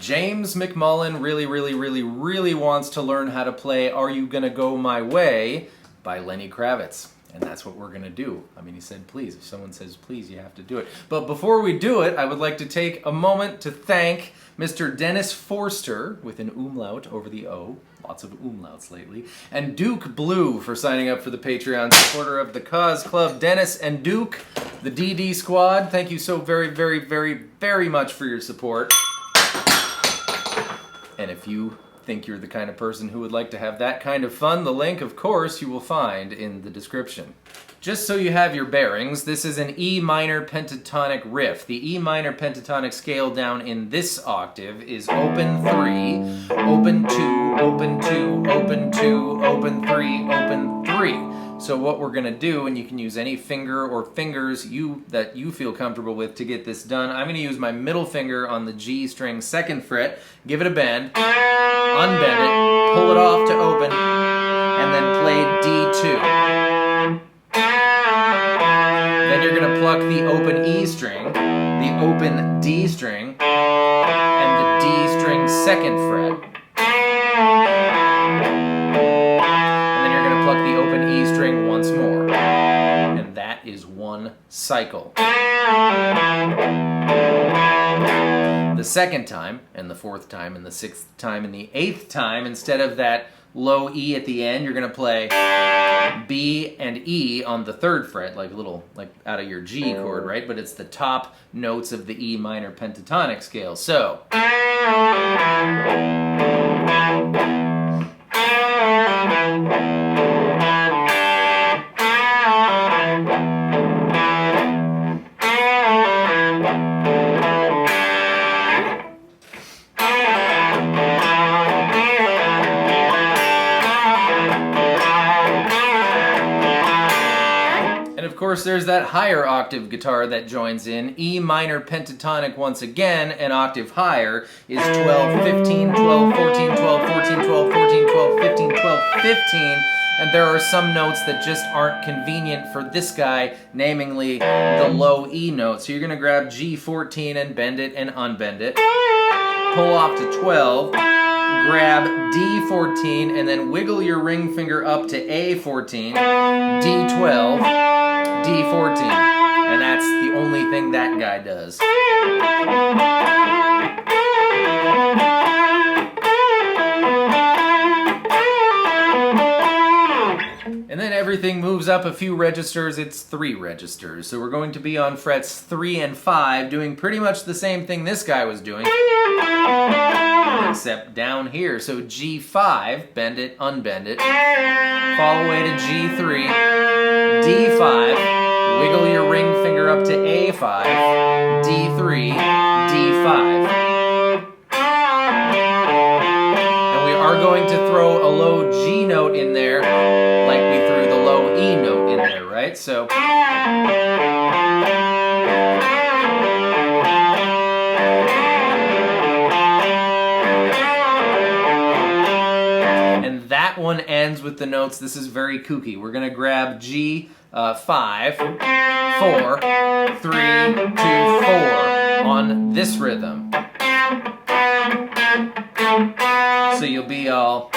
James McMullen really wants to learn how to play Are You Gonna Go My Way by Lenny Kravitz. And that's what we're gonna do. I mean, he said please. If someone says please, you have to do it. But before we do it, I would like to take a moment to thank Mr. Dennis Forster, with an umlaut over the O, lots of umlauts lately, and Duke Blue for signing up for the Patreon supporter of the Cause Club. Dennis and Duke, the DD squad, thank you so very much for your support. And if you think you're the kind of person who would like to have that kind of fun, the link, of course, you will find in the description. Just so you have your bearings, this is an E minor pentatonic riff. The E minor pentatonic scale down in this octave is open 3, open 2, open 2, open 2, open 3, open 3. So what we're gonna do, and you can use any finger or fingers that you feel comfortable with to get this done. I'm gonna use my middle finger on the G string 2nd fret, give it a bend, unbend it, pull it off to open, and then play D2. Then you're gonna pluck the open E string, the open D string, and the D string 2nd fret. And then you're gonna pluck the open E string once more. And that is one cycle. The 2nd time, and the 4th time, and the 6th time, and the 8th time, instead of that low E at the end, you're gonna play B and E on the 3rd fret, like out of your G chord, right? But it's the top notes of the E minor pentatonic scale. So. Of course, there's that higher octave guitar that joins in. E minor pentatonic once again, an octave higher, is 12, 15, 12, 14, 12, 14, 12, 14, 12, 15, 12, 15. And there are some notes that just aren't convenient for this guy, namely the low E note. So you're going to grab G14 and bend it and unbend it. Pull off to 12. Grab D14 and then wiggle your ring finger up to A14, D12, D14, and that's the only thing that guy does. And then everything moves up a few registers. It's 3 registers. So we're going to be on frets 3 and 5, doing pretty much the same thing this guy was doing, except down here. So G5, bend it, unbend it, fall away to G3, D5, wiggle your ring finger up to A5, D3, D5. And we are going to throw a low G note in there, like we threw the low E note in there, right? So. That one ends with the notes. This is very kooky. We're going to grab G5, 4, 3, 2, 4 on this rhythm. So you'll be all.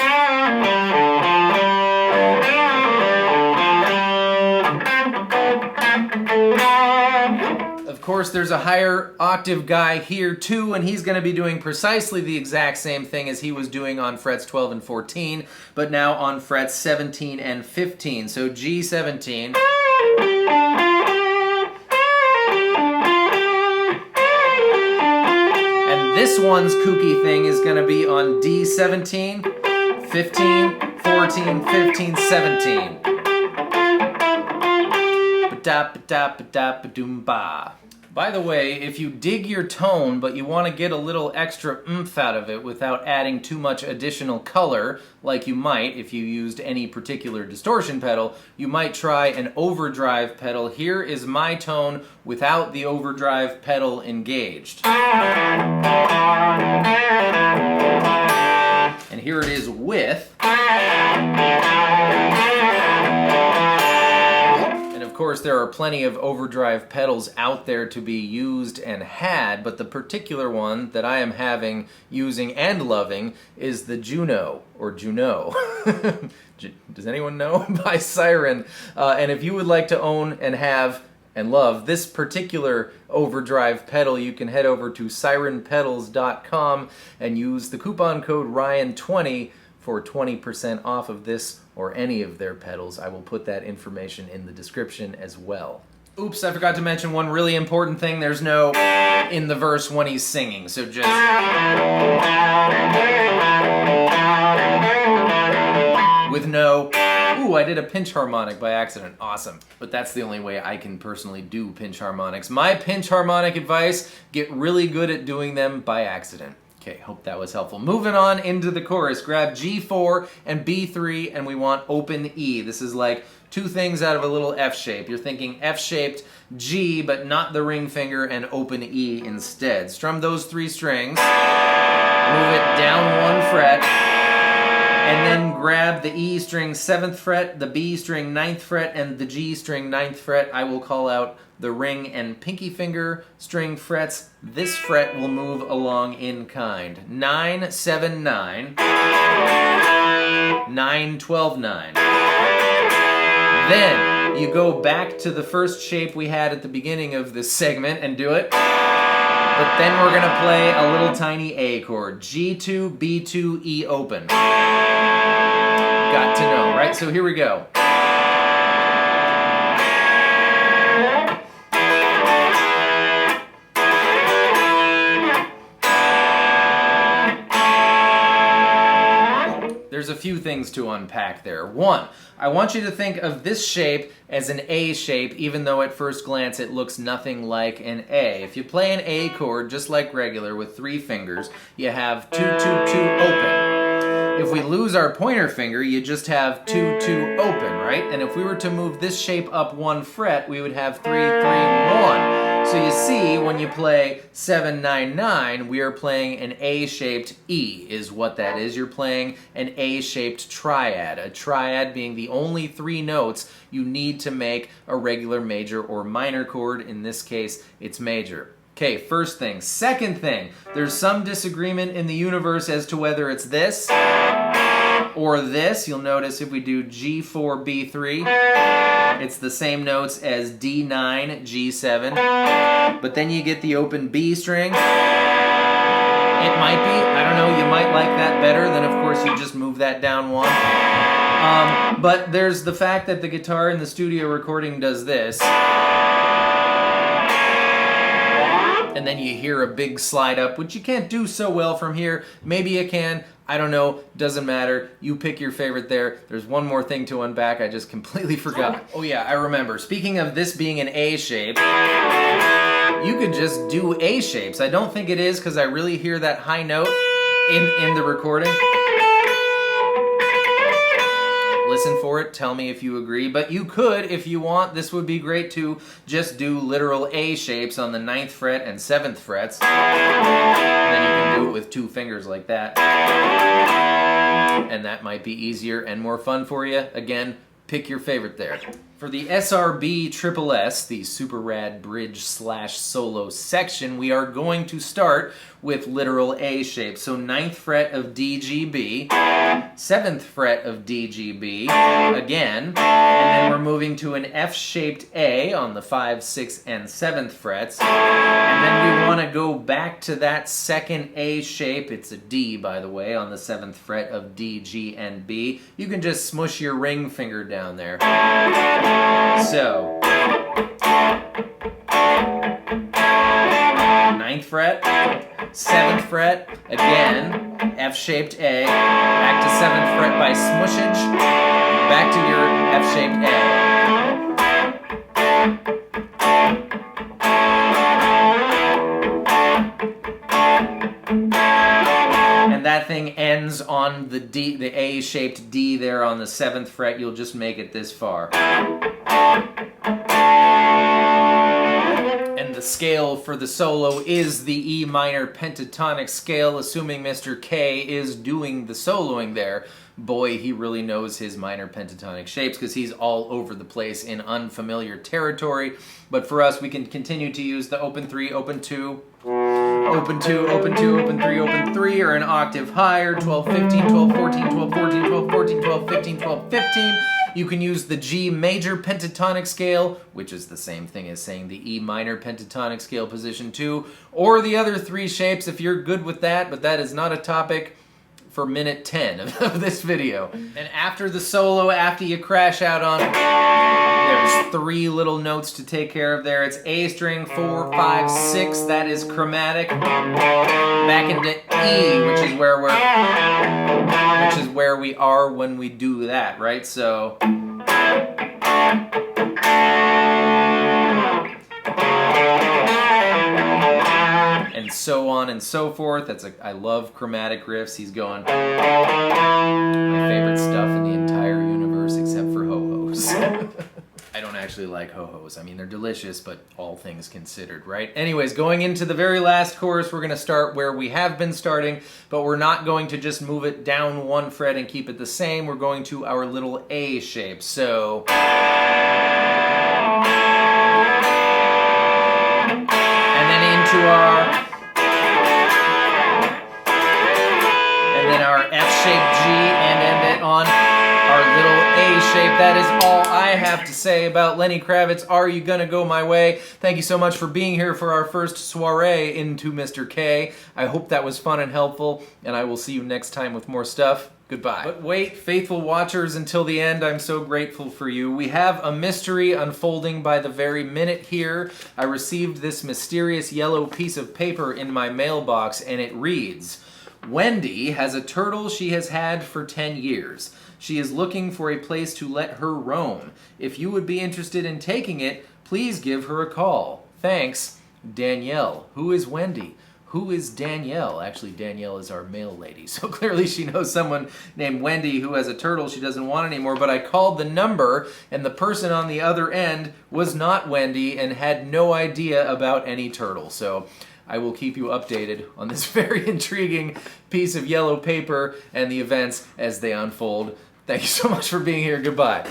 Of course, there's a higher octave guy here too, and he's going to be doing precisely the exact same thing as he was doing on frets 12 and 14, but now on frets 17 and 15. So G17. And this one's kooky thing is going to be on D17, 15, 14, 15, 17. Ba-da-ba-da-ba-da-ba-doom-ba. By the way, if you dig your tone, but you want to get a little extra oomph out of it without adding too much additional color, like you might if you used any particular distortion pedal, you might try an overdrive pedal. Here is my tone without the overdrive pedal engaged. And here it is with. Of course, there are plenty of overdrive pedals out there to be used and had, but the particular one that I am having, using, and loving is the Juno, or Juno. Does anyone know? By Siren. And if you would like to own and have and love this particular overdrive pedal, you can head over to sirenpedals.com and use the coupon code Ryan20 for 20% off of this or any of their pedals. I will put that information in the description as well. Oops, I forgot to mention one really important thing. There's no in the verse when he's singing, so just... with no... Ooh, I did a pinch harmonic by accident. Awesome. But that's the only way I can personally do pinch harmonics. My pinch harmonic advice, get really good at doing them by accident. Okay, hope that was helpful. Moving on into the chorus, grab G4 and B3, and we want open E. This is like two things out of a little F shape. You're thinking F-shaped G, but not the ring finger, and open E instead. Strum those 3 strings, move it down 1 fret, and then grab the E string 7th fret, the B string 9th fret, and the G string 9th fret. I will call out the ring and pinky finger string frets. This fret will move along in kind. 9, 7, 9. 9, 12, 9. Then you go back to the first shape we had at the beginning of this segment and do it. But then we're gonna play a little tiny A chord. G2, B2, E open. Got to know, right? So here we go. There's a few things to unpack there. One, I want you to think of this shape as an A shape, even though at first glance it looks nothing like an A. If you play an A chord just like regular with 3 fingers, you have 2, 2, 2 open. If we lose our pointer finger, you just have 2, 2 open, right? And if we were to move this shape up 1 fret, we would have 3, 3, 1. So you see, when you play 7, 9, 9, we are playing an A-shaped E, is what that is. You're playing an A-shaped triad, a triad being the only 3 notes you need to make a regular major or minor chord. In this case, it's major. Okay, first thing. Second thing, there's some disagreement in the universe as to whether it's this or this. You'll notice if we do G4, B3, it's the same notes as D9, G7, but then you get the open B string. It might be, I don't know, you might like that better. Then of course you just move that down 1. But there's the fact that the guitar in the studio recording does this. And then you hear a big slide up, which you can't do so well from here. Maybe you can. I don't know. Doesn't matter. You pick your favorite there. There's one more thing to unpack. I just completely forgot. Oh yeah, I remember. Speaking of this being an A shape, you could just do A shapes. I don't think it is because I really hear that high note in the recording. Listen for it, tell me if you agree, but you could, if you want, this would be great to just do literal A shapes on the 9th fret and 7th frets. And then you can do it with 2 fingers like that. And that might be easier and more fun for you. Again, pick your favorite there. For the SRB Triple S, the Super Rad Bridge / Solo section, we are going to start with literal A shapes. So 9th fret of D, G, B, 7th fret of D, G, B, again, and then we're moving to an F-shaped A on the 5, 6, and 7th frets, and then we want to go back to that second A shape. It's a D, by the way, on the 7th fret of D, G, and B. You can just smush your ring finger down there. So, 9th fret, 7th fret, again, F-shaped A, back to 7th fret by smushage, back to your F-shaped A. And that thing ends on the D, the A-shaped D there on the 7th fret. You'll just make it this far. And the The scale for the solo is the E minor pentatonic scale, assuming Mr. K is doing the soloing there. Boy, he really knows his minor pentatonic shapes because he's all over the place in unfamiliar territory. But for us, we can continue to use the open 3, open 2, open 2, open 2, open 3, open 3, or an octave higher, 12, 15, 12, 14, 12, 14, 12, 14, 12, 15, 12, 15. You can use the G major pentatonic scale, which is the same thing as saying the E minor pentatonic scale position 2, or the other 3 shapes if you're good with that, but that is not a topic for minute 10 of this video. And after the solo, after you crash out on, there's 3 little notes to take care of there. It's A string, 4, 5, 6, that is chromatic. Back into E, which is where we are when we do that, right? So and so on and so forth. I love chromatic riffs. He's going, my favorite stuff in the entire universe except for ho-hos. I don't actually like ho-hos. I mean, they're delicious, but all things considered, right? Anyways, going into the very last chorus, we're going to start where we have been starting, but we're not going to just move it down 1 fret and keep it the same. We're going to our little A shape. So and then into our F shape G and end it on our little A shape. That is all I have to say about Lenny Kravitz. Are You Gonna Go My Way? Thank you so much for being here for our first soiree into Mr. K. I hope that was fun and helpful, and I will see you next time with more stuff. Goodbye. But wait, faithful watchers until the end, I'm so grateful for you. We have a mystery unfolding by the very minute here. I received this mysterious yellow piece of paper in my mailbox, and it reads, Wendy has a turtle she has had for 10 years. She is looking for a place to let her roam. If you would be interested in taking it, please give her a call. Thanks, Danielle. Who is Wendy? Who is Danielle? Actually, Danielle is our mail lady, so clearly she knows someone named Wendy who has a turtle she doesn't want anymore, but I called the number, and the person on the other end was not Wendy and had no idea about any turtle, so I will keep you updated on this very intriguing piece of yellow paper and the events as they unfold. Thank you so much for being here. Goodbye.